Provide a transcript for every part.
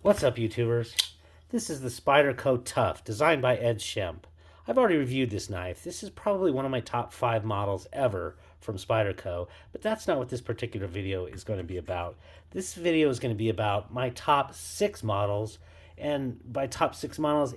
What's up, YouTubers? This is the Spyderco Tough, designed by Ed Shemp. I've already reviewed this knife. This is probably one of my top 5 models ever from Spyderco, but that's not what this particular video is going to be about. This video is going to be about my top 6 models, and by top 6 models,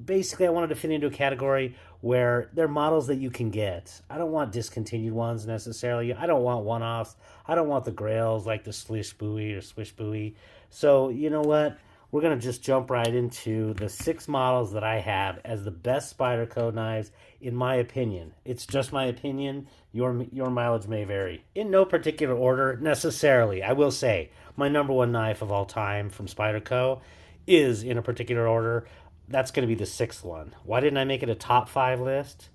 basically I wanted to fit into a category where they're models that you can get. I don't want discontinued ones necessarily. I don't want one-offs. I don't want the grails like the Slish Buoy or Swish Buoy. So you know what? We're going to just jump right into the 6 models that I have as the best Spyderco knives in my opinion. It's just my opinion. Your mileage may vary. In no particular order necessarily. I will say my number 1 knife of all time from Spyderco is in a particular order. That's going to be the 6th one. Why didn't I make it a top 5 list?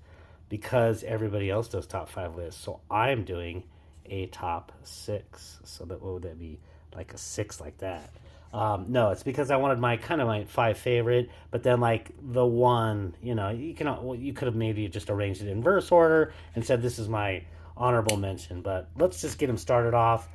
Because everybody else does top 5 lists. So I'm doing a top 6. So what would that be? Like a 6 like that. No, it's because I wanted my 5 favorite, but then like the one, you could have maybe just arranged it in verse order and said this is my honorable mention. But let's just get them started off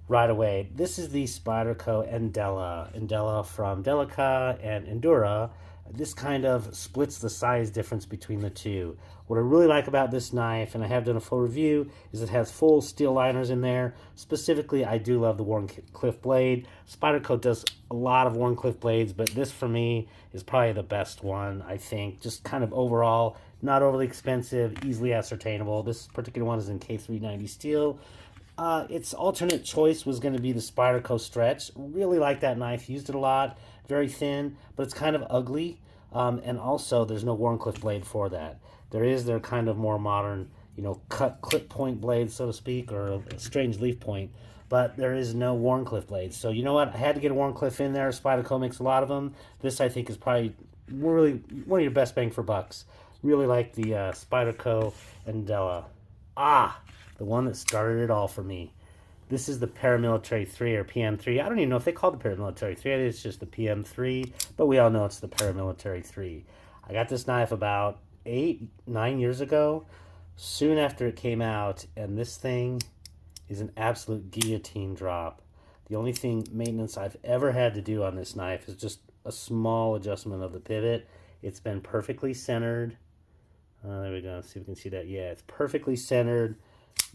right away. This is the Spyderco Endela from Delica and Endura. This kind of splits the size difference between the two. What I really like about this knife, and I have done a full review, is it has full steel liners in there. Specifically, I do love the Wharncliffe blade. Spyderco does a lot of Wharncliffe blades, but this for me is probably the best one, I think. Just kind of overall, not overly expensive, easily ascertainable. This particular one is in K390 steel. Its alternate choice was going to be the Spyderco Stretch. Really like that knife, used it a lot. Very thin, but it's kind of ugly. And also, there's no Wharncliffe blade for that. There is their kind of more modern, cut clip point blade, so to speak, or a strange leaf point. But there is no Wharncliffe blade. So you know what? I had to get a Wharncliffe in there. Spyderco makes a lot of them. This, I think, is probably really one of your best bang for bucks. Really like the Spyderco Endela. The one that started it all for me. This is the Paramilitary 3 or PM3. I don't even know if they call it the Paramilitary 3. It's just the PM3, but we all know it's the Paramilitary 3. I got this knife about 8-9 years ago, soon after it came out, and this thing is an absolute guillotine drop. The only thing maintenance I've ever had to do on this knife is just a small adjustment of the pivot. It's been perfectly centered. There we go. Let's see if we can see that. Yeah, it's perfectly centered.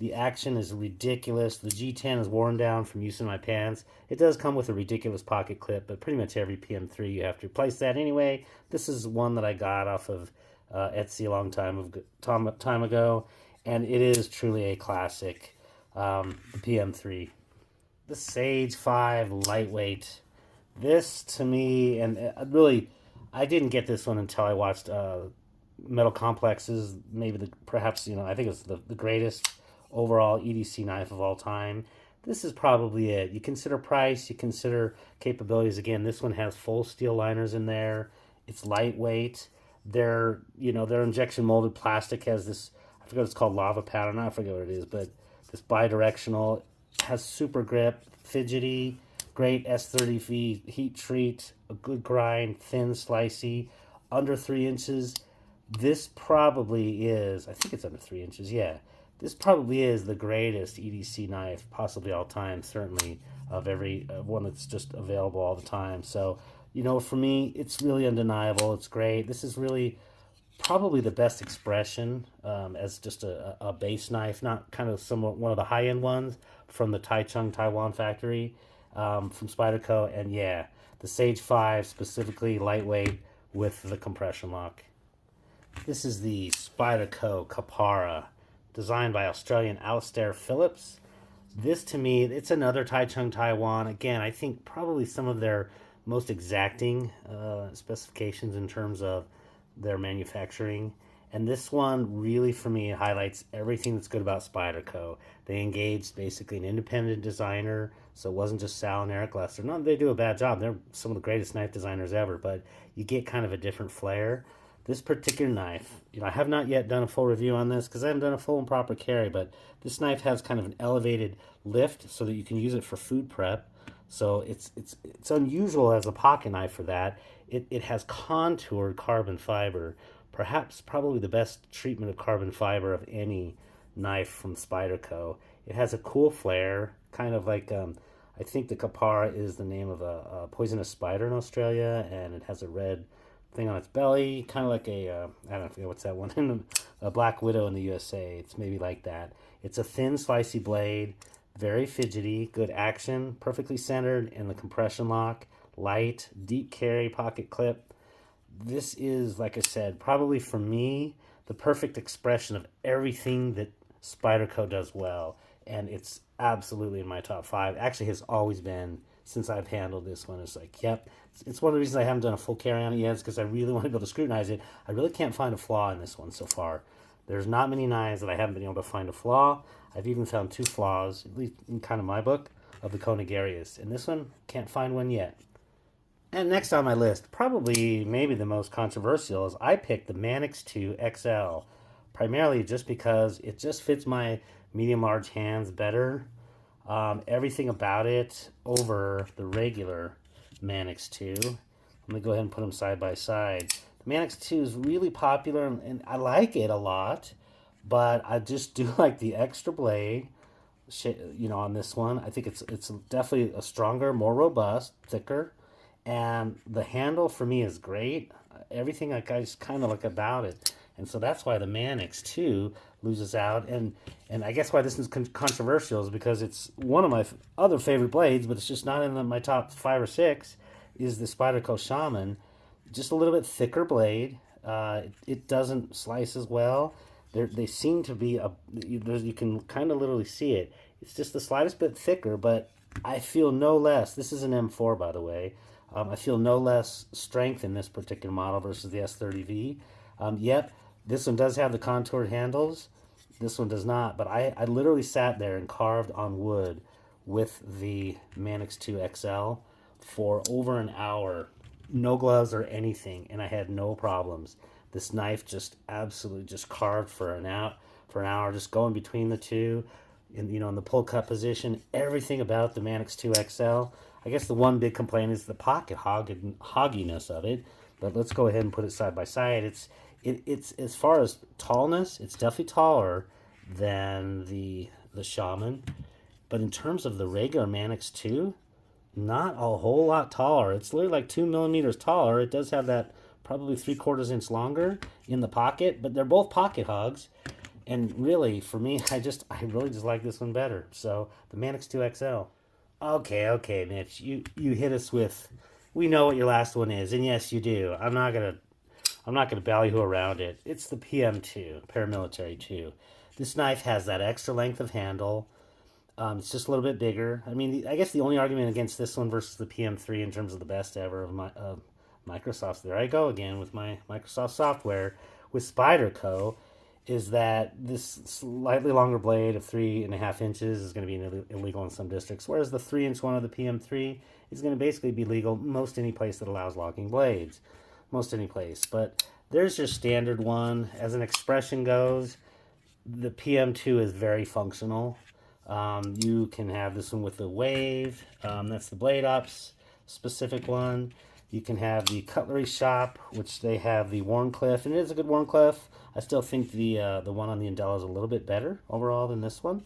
The action is ridiculous. The G10 is worn down from use in my pants. It does come with a ridiculous pocket clip, but pretty much every PM3 you have to replace that anyway. This is one that I got off of Etsy a long time ago, and it is truly a classic, the PM3. The Sage 5 Lightweight. This, to me, and really, I didn't get this one until I watched Metal Complexes, maybe perhaps, I think it's the greatest overall EDC knife of all time. This is probably it. You consider price, you consider capabilities. Again, this one has full steel liners in there. It's lightweight. Their injection molded plastic has this, I forget what it's called, lava pattern. I forget what it is, but this bi-directional, has super grip, fidgety, great S30V heat treat, a good grind, thin, slicey, under 3 inches. This probably is, I think it's under 3 inches, yeah. This probably is the greatest EDC knife, possibly all time, certainly, of one that's just available all the time. So, for me, it's really undeniable. It's great. This is really probably the best expression as just a base knife, not kind of one of the high-end ones from the Taichung, Taiwan factory from Spyderco. And yeah, the Sage 5, specifically lightweight with the compression lock. This is the Spyderco Karapara, designed by Australian Alastair Phillips. This, to me, it's another Taichung, Taiwan. Again, I think probably some of their most exacting specifications in terms of their manufacturing. And this one really, for me, highlights everything that's good about Spyderco. They engaged basically an independent designer, so it wasn't just Sal and Eric Lester. No, they do a bad job. They're some of the greatest knife designers ever, but you get kind of a different flair. This particular knife, I have not yet done a full review on this because I haven't done a full and proper carry, but this knife has kind of an elevated lift so that you can use it for food prep. So it's unusual as a pocket knife for that. It has contoured carbon fiber, probably the best treatment of carbon fiber of any knife from Spyderco. It has a cool flare, kind of like I think the Karapara is the name of a poisonous spider in Australia, and it has a red thing on its belly, kind of like I don't know what's that one, a black widow in the USA. It's maybe like that. It's a thin, slicey blade, very fidgety, good action, perfectly centered in the compression lock, light, deep carry pocket clip. This is, like I said, probably for me, the perfect expression of everything that Spyderco does well. And it's absolutely in my top five. Actually, has always been since I've handled this one. It's like, yep. It's one of the reasons I haven't done a full carry on it yet, is because I really want to be able to scrutinize it. I really can't find a flaw in this one so far. There's not many knives that I haven't been able to find a flaw. I've even found two flaws, at least in kind of my book, of the Conigarius. And this one, can't find one yet. And next on my list, probably maybe the most controversial, is I picked the Manix 2 XL, primarily just because it just fits my medium-large hands better. Everything about it over the regular Manix 2. Let me go ahead and put them side by side. The Manix 2 is really popular, and I like it a lot, but I just do like the extra blade, on this one. I think it's definitely a stronger, more robust, thicker, and the handle for me is great. Everything I just kind of like about it, and so that's why the Manix 2 loses out. And I guess why this is controversial is because it's one of my other favorite blades, but it's just not in my top 5 or 6. Is the Spyderco Shaman, just a little bit thicker blade. It doesn't slice as well. They seem to be you can kind of literally see it. It's just the slightest bit thicker, but I feel no less. This is an M4, by the way. I feel no less strength in this particular model versus the S30V. Yep, this one does have the contoured handles. This one does not, but I literally sat there and carved on wood with the Manix 2 XL for over an hour. No gloves or anything, and I had no problems. This knife just absolutely just carved for an hour, just going between the two, in the pull cut position. Everything about the Manix 2 XL. I guess the one big complaint is the pocket hogginess of it. But let's go ahead and put it side by side. It's as far as tallness, it's definitely taller than the Shaman. But in terms of the regular Manix 2, not a whole lot taller. It's literally like 2 millimeters taller. It does have that probably 3/4 inch longer in the pocket, but they're both pocket hogs. And really, for me, I really just like this one better. So the Manix 2 XL. Okay, Mitch, you hit us with, we know what your last one is, and yes, you do. I'm not gonna ballyhoo around it. It's the PM2 Paramilitary 2. This knife has that extra length of handle. It's just a little bit bigger. I mean, I guess the only argument against this one versus the PM3 in terms of the best ever of Microsoft's, there I go again with my Microsoft software, with Spyderco, is that this slightly longer blade of 3.5 inches is going to be illegal in some districts, whereas the 3-inch one of the PM3 is going to basically be legal most any place that allows locking blades. Most any place. But there's your standard one. As an expression goes, the PM2 is very functional. You can have this one with the wave. That's the Blade Ops specific one. You can have the Cutlery Shop, which they have the Warncliffe, and it is a good Warncliffe. I still think the one on the Endela is a little bit better overall than this one.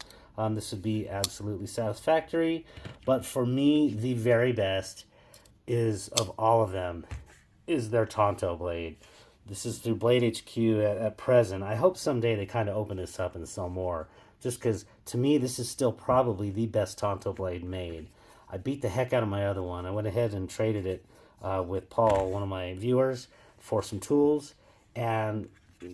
This would be absolutely satisfactory, but for me, the very best is of all of them is their Tonto blade. This is through Blade HQ at present. I hope someday they kind of open this up and sell more, just because to me this is still probably the best Tonto blade made. I beat the heck out of my other one. I went ahead and traded it with Paul, one of my viewers, for some tools, and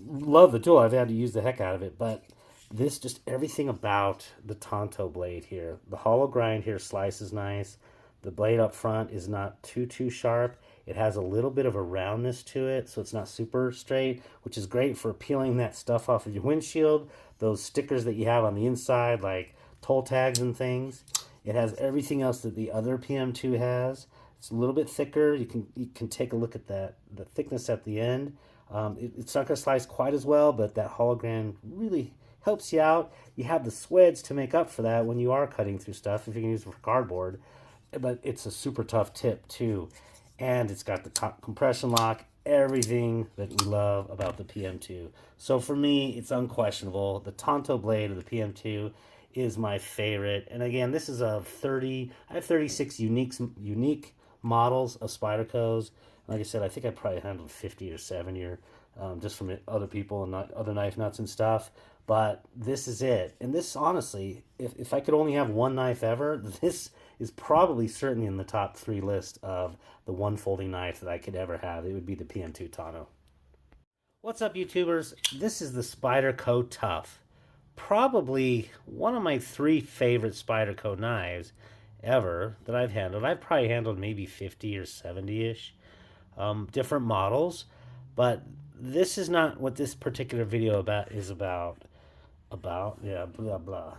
love the tool. I've had to use the heck out of it, but this, just everything about the Tonto blade here. The hollow grind here slices nice. The blade up front is not too sharp. It has a little bit of a roundness to it, so it's not super straight, which is great for peeling that stuff off of your windshield. Those stickers that you have on the inside, like toll tags and things. It has everything else that the other PM2 has. It's a little bit thicker. You can take a look at the thickness at the end. It's not going to slice quite as well, but that hologram really helps you out. You have the sweds to make up for that when you are cutting through stuff, if you can use it for cardboard. But it's a super tough tip too. And it's got the compression lock, everything that we love about the PM2. So for me, it's unquestionable. The Tonto blade of the PM2 is my favorite. And again, this is a 30, I have 36 unique models of Spydercos. Like I said, I think I probably handled 50 or 70 or just from other people and other knife nuts and stuff. But this is it. And this, honestly, if I could only have one knife ever, this is probably certainly in the top three list of the one folding knife that I could ever have. It would be the PM2 Tonto. What's up, YouTubers? This is the Spyderco Tough. Probably one of my three favorite Spyderco knives ever that I've handled. I've probably handled maybe 50 or 70-ish different models, but this is not what this particular video is about. Yeah, blah blah.